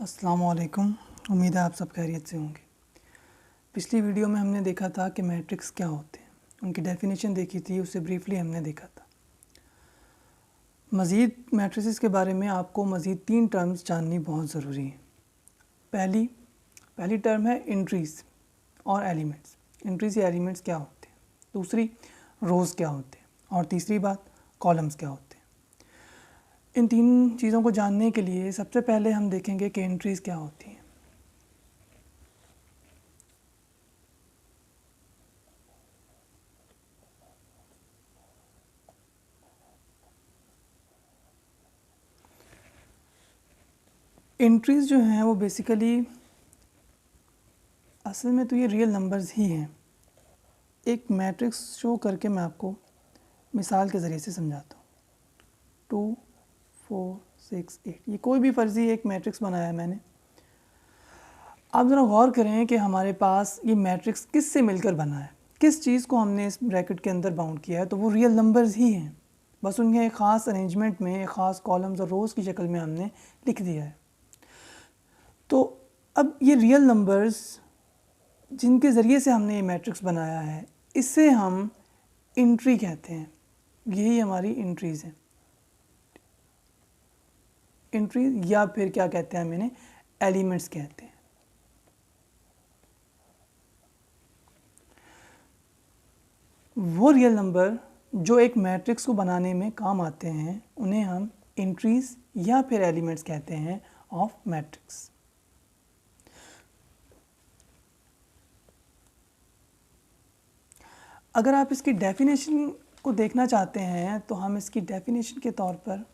अस्सलामुअलैकुम। उम्मीद है आप सब खैरियत से होंगे। पिछली वीडियो में हमने देखा था कि मैट्रिक्स क्या होते हैं, उनकी डेफिनेशन देखी थी, उससे ब्रीफली हमने देखा था। मज़ीद मैट्रिसेस के बारे में आपको मज़ीद 3 टर्म्स जाननी बहुत ज़रूरी है। पहली टर्म है एंट्रीज़ और एलिमेंट्स। एंट्रीज़ या एलिमेंट्स क्या होते हैं, दूसरी रोज़ क्या होते हैं, और तीसरी बात कॉलम्स क्या होते हैं। इन 3 चीज़ों को जानने के लिए सबसे पहले हम देखेंगे कि एंट्रीज़ क्या होती हैं। एंट्रीज़ जो हैं वो बेसिकली असल में तो ये रियल नंबर्स ही हैं। एक मैट्रिक्स शो करके मैं आपको मिसाल के ज़रिए से समझाता हूँ। 2, 4, 6, 8 ये कोई भी फ़र्ज़ी एक मैट्रिक्स बनाया है मैंने। आप ज़रा गौर करें कि हमारे पास ये मैट्रिक्स किस से मिलकर बना है, किस चीज़ को हमने इस ब्रैकेट के अंदर बाउंड किया है, तो वो रियल नंबर्स ही हैं। बस उनके एक ख़ास अरेंजमेंट में एक ख़ास कॉलम्स और रोज़ की शक्ल में हमने लिख दिया है। तो अब ये रियल नंबर्स जिनके ज़रिए से हमने ये मैट्रिक्स बनाया है, इससे हम एंट्री कहते हैं। यही हमारी एंट्रीज़ हैं। एंट्री या फिर क्या कहते हैं, मैंने एलिमेंट्स कहते हैं। वो रियल नंबर जो एक मैट्रिक्स को बनाने में काम आते हैं, उन्हें हम एंट्रीज़ या फिर एलिमेंट्स कहते हैं ऑफ मैट्रिक्स। अगर आप इसकी डेफिनेशन को देखना चाहते हैं तो हम इसकी डेफिनेशन के तौर पर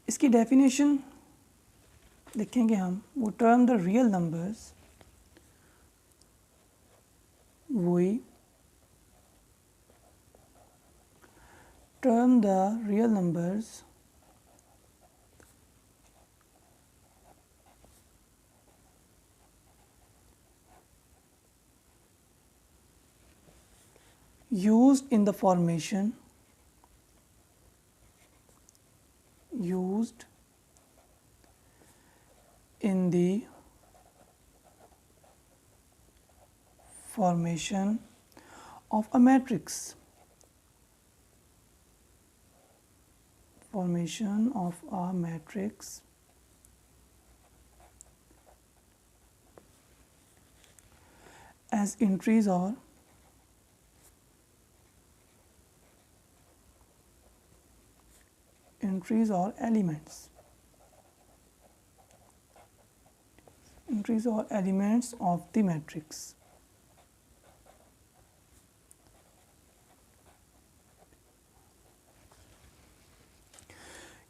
इसकी डेफिनेशन लिखेंगे हम। वो term the real numbers, we term the real numbers used in the formation of a matrix. Formation of a matrix as entries or elements. Entries or elements of the matrix.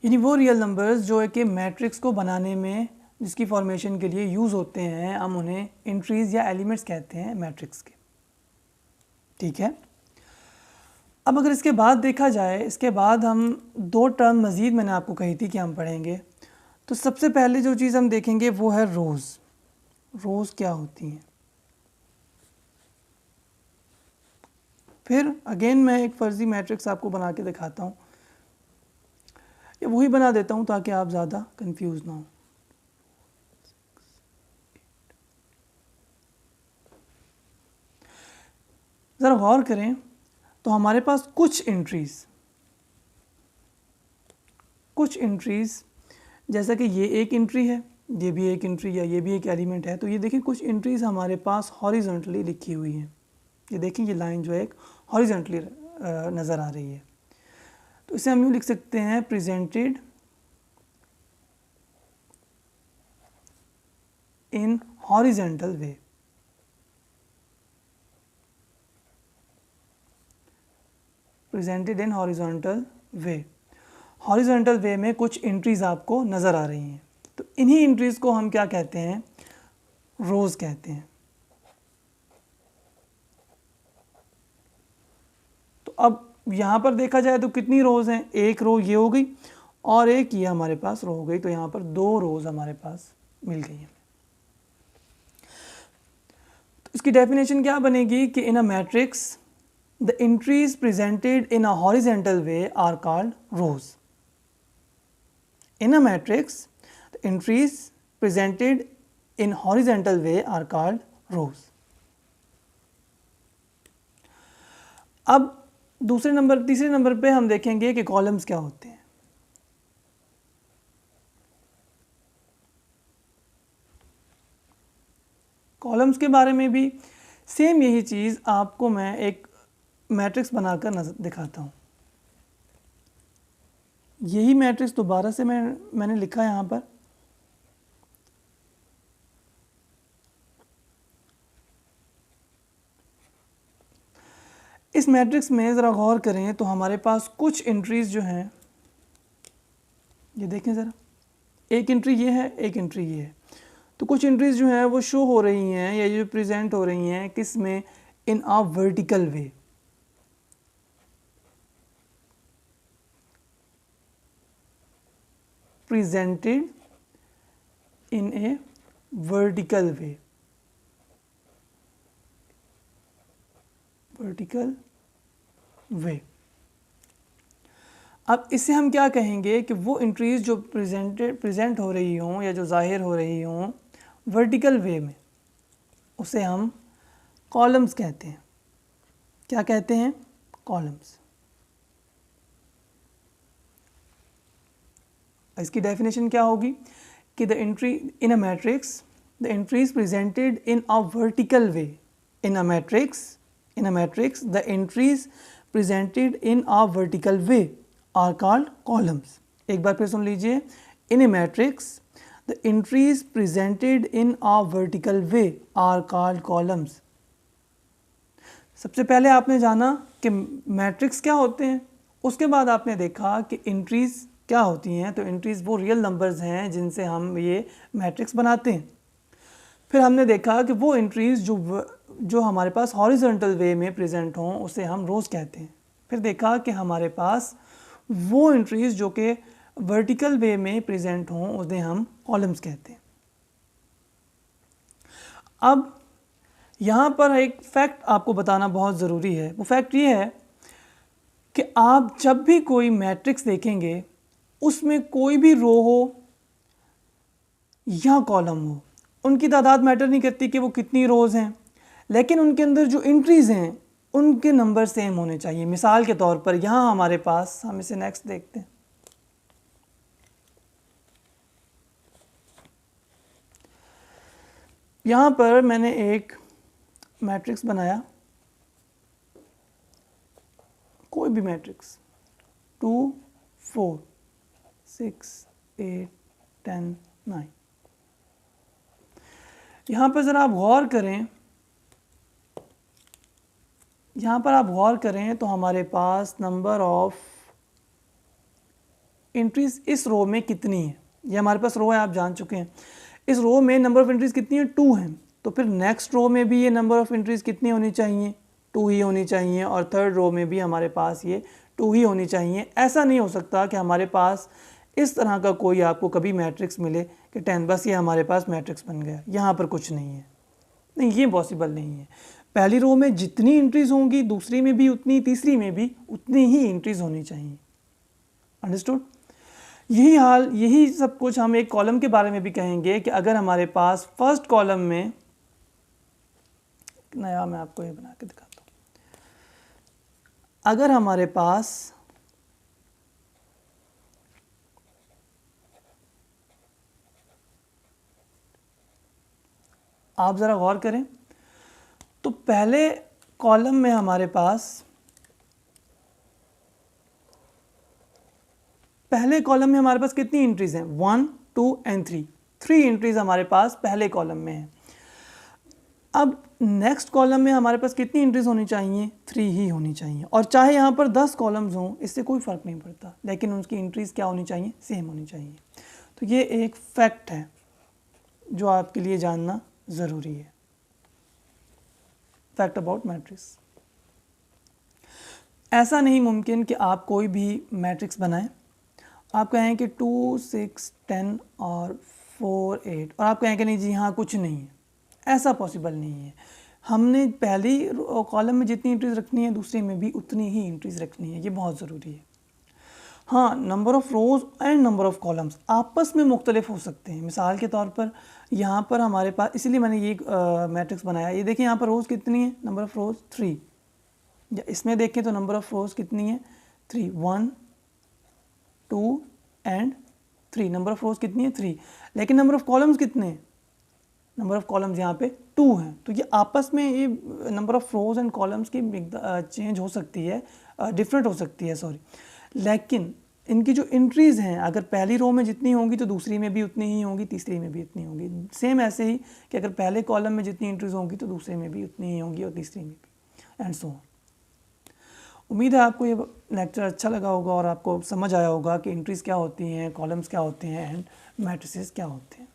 यानी वो real numbers जो है कि matrix को बनाने में जिसकी formation के लिए यूज़ होते हैं, हम उन्हें एंट्रीज़ या एलिमेंट्स कहते हैं मैट्रिक्स के। ठीक है। अब अगर इसके बाद देखा जाए, इसके बाद हम 2 टर्म मज़ीद मैंने आपको कही थी कि हम पढ़ेंगे। तो सबसे पहले जो चीज़ हम देखेंगे वो है रोज़। रोज़ क्या होती हैं। फिर अगेन मैं एक फ़र्ज़ी मैट्रिक्स आपको बना के दिखाता हूँ, या वही बना देता हूँ ताकि आप ज़्यादा कंफ्यूज ना हो। ज़रा गौर करें तो हमारे पास कुछ एंट्रीज़ जैसा कि ये एक एंट्री है, ये भी एक एंट्री या ये भी एक एलिमेंट है। तो ये देखें कुछ एंट्रीज़ हमारे पास हॉरिजॉन्टली लिखी हुई हैं। ये देखें ये लाइन जो है एक हॉरिजॉन्टली नज़र आ रही है। तो इसे हम यूँ लिख सकते हैं, presented in horizontal way. Presented in horizontal way. Horizontal way में कुछ एंट्रीज़ आपको नज़र आ रही हैं। तो इन्हीं एंट्रीज़ को हम क्या कहते हैं, रोज़ कहते हैं। तो अब यहाँ पर देखा जाए तो कितनी रोज़ हैं, एक रो ये हो गई और एक ये हमारे पास रो हो गई। तो यहाँ पर 2 रोज़ हमारे पास मिल गई हैं। तो इसकी डेफिनेशन क्या बनेगी कि in a matrix the entries presented in a horizontal way are called rows. In a matrix, the entries presented in horizontal way are called rows. अब तीसरे नंबर पे हम देखेंगे कि कॉलम्स क्या होते हैं। कॉलम्स के बारे में भी सेम यही चीज़ आपको मैं एक मैट्रिक्स बनाकर दिखाता हूँ। यही मैट्रिक्स दोबारा से मैंने लिखा है यहाँ पर। इस मैट्रिक्स में ज़रा गौर करें तो हमारे पास कुछ एंट्रीज जो हैं, ये देखें ज़रा, एक एंट्री ये है, एक एंट्री ये है। तो कुछ एंट्रीज जो हैं वो शो हो रही हैं या जो प्रेजेंट हो रही हैं किस में, in a vertical way. Presented in a vertical way, vertical way. अब इससे हम क्या कहेंगे कि वो एंट्रीज जो प्रेजेंट हो रही हों या जो ज़ाहिर हो रही हों वर्टिकल वे में, उसे हम कॉलम्स कहते हैं। क्या कहते हैं? कॉलम्स। इसकी डेफिनेशन क्या होगी कि the entry in a matrix, the entries presented in a vertical way. In a matrix the entries presented in a vertical way are called columns. एक बार फिर सुन लीजिए, in a matrix the entries presented in a vertical way are called columns. सबसे पहले आपने जाना कि matrix क्या होते हैं, उसके बाद आपने देखा कि एंट्रीज क्या होती हैं। तो एंट्रीज वो रियल नंबर्स हैं जिनसे हम ये मैट्रिक्स बनाते हैं। फिर हमने देखा कि वो एंट्रीज जो हमारे पास हॉरिजॉन्टल वे में प्रेजेंट हों उसे हम रोज़ कहते हैं। फिर देखा कि हमारे पास वो एंट्रीज जो कि वर्टिकल वे में प्रेजेंट हों उन्हें हम कॉलम्स कहते हैं। अब यहाँ पर एक फैक्ट आपको बताना बहुत ज़रूरी है। वो फैक्ट ये है कि आप जब भी कोई मैट्रिक्स देखेंगे उसमें कोई भी रो हो या कॉलम हो, उनकी तादाद मैटर नहीं करती कि वो कितनी रोज़ हैं, लेकिन उनके अंदर जो एंट्रीज हैं उनके नंबर सेम होने चाहिए। मिसाल के तौर पर यहाँ हमारे पास, हम इसे नेक्स्ट देखते हैं। यहाँ पर मैंने एक मैट्रिक्स बनाया, कोई भी मैट्रिक्स 2 4 6 8 10 9। यहाँ पर ज़रा आप गौर करें, यहाँ पर आप गौर करें तो हमारे पास नंबर ऑफ एंट्रीज इस रो में कितनी है। ये हमारे पास रो है, आप जान चुके हैं। इस रो में नंबर ऑफ एंट्रीज कितनी है? 2 हैं। तो फिर नेक्स्ट रो में भी ये नंबर ऑफ एंट्रीज कितनी होनी चाहिए? 2 ही होनी चाहिए। और थर्ड रो में भी हमारे पास ये 2 ही होनी चाहिए। ऐसा नहीं हो सकता कि हमारे पास इस तरह का कोई आपको कभी मैट्रिक्स मिले कि 10 बस ये हमारे पास मैट्रिक्स बन गया, यहाँ पर कुछ नहीं है। नहीं, ये पॉसिबल नहीं है। पहली रो में जितनी एंट्रीज होंगी दूसरी में भी उतनी, तीसरी में भी उतनी ही एंट्रीज होनी चाहिए। अंडरस्टूड? यही हाल, यही सब कुछ हम एक कॉलम के बारे में भी कहेंगे कि अगर हमारे पास फर्स्ट कॉलम में, नया मैं आपको ये बना के दिखाता हूँ, अगर हमारे पास आप ज़रा गौर करें तो पहले कॉलम में हमारे पास कितनी एंट्रीज हैं? 1 2 एंड 3। 3 एंट्रीज हमारे पास पहले कॉलम में हैं। अब नेक्स्ट कॉलम में हमारे पास कितनी एंट्रीज होनी चाहिए? 3 ही होनी चाहिए। और चाहे यहाँ पर 10 कॉलम्स हों, इससे कोई फ़र्क नहीं पड़ता, लेकिन उनकी एंट्रीज क्या होनी चाहिए? सेम होनी चाहिए। तो ये एक फैक्ट है जो आपके लिए जानना ज़रूरी है। Fact about matrix. ऐसा नहीं मुमकिन कि आप कोई भी मैट्रिक्स बनाएं, आप कहें कि 2 6 10 और 4 8 और आप कहें कि नहीं जी हाँ कुछ नहीं है। ऐसा पॉसिबल नहीं है। हमने पहली कॉलम में जितनी एंट्रीज रखनी है दूसरे में भी उतनी ही एंट्रीज रखनी है। ये बहुत ज़रूरी है। हाँ, number of rows and number of columns आपस में मुख्तलिफ हो सकते हैं। मिसाल के तौर पर यहाँ पर हमारे पास, इसीलिए मैंने ये मैट्रिक्स बनाया। ये देखिए यहाँ पर रोज़ कितनी है, नंबर ऑफ़ रोज़ 3, या इसमें देखें तो नंबर ऑफ़ रोज़ कितनी है 3, 1 2 एंड 3, नंबर ऑफ़ रोज़ कितनी है 3, लेकिन नंबर ऑफ़ कॉलम्स कितने हैं, नंबर ऑफ़ कॉलम्स यहाँ पे 2 हैं। तो ये आपस में ये number of rows and columns की चेंज हो सकती है, डिफरेंट हो सकती है, सॉरी, लेकिन इनकी जो एंट्रीज़ हैं अगर पहली रो में जितनी होंगी तो दूसरी में भी उतनी ही होंगी, तीसरी में भी उतनी होंगी। सेम ऐसे ही कि अगर पहले कॉलम में जितनी एंट्रीज़ होंगी तो दूसरे में भी उतनी ही होंगी और तीसरी में भी, एंड सो ऑन। उम्मीद है आपको ये लेक्चर अच्छा लगा होगा और आपको समझ आया होगा कि एंट्रीज़ क्या होती हैं, कॉलम्स क्या होते हैं एंड मैट्रिसेस क्या होते हैं।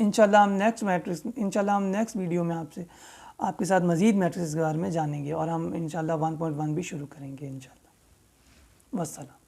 इंशाल्लाह हम नेक्स्ट वीडियो में आपके साथ मज़ीद मैट्रिसेस के बारे में जानेंगे और हम इंशाल्लाह 1.1 भी शुरू करेंगे इंशाल्लाह। वस्सलाम।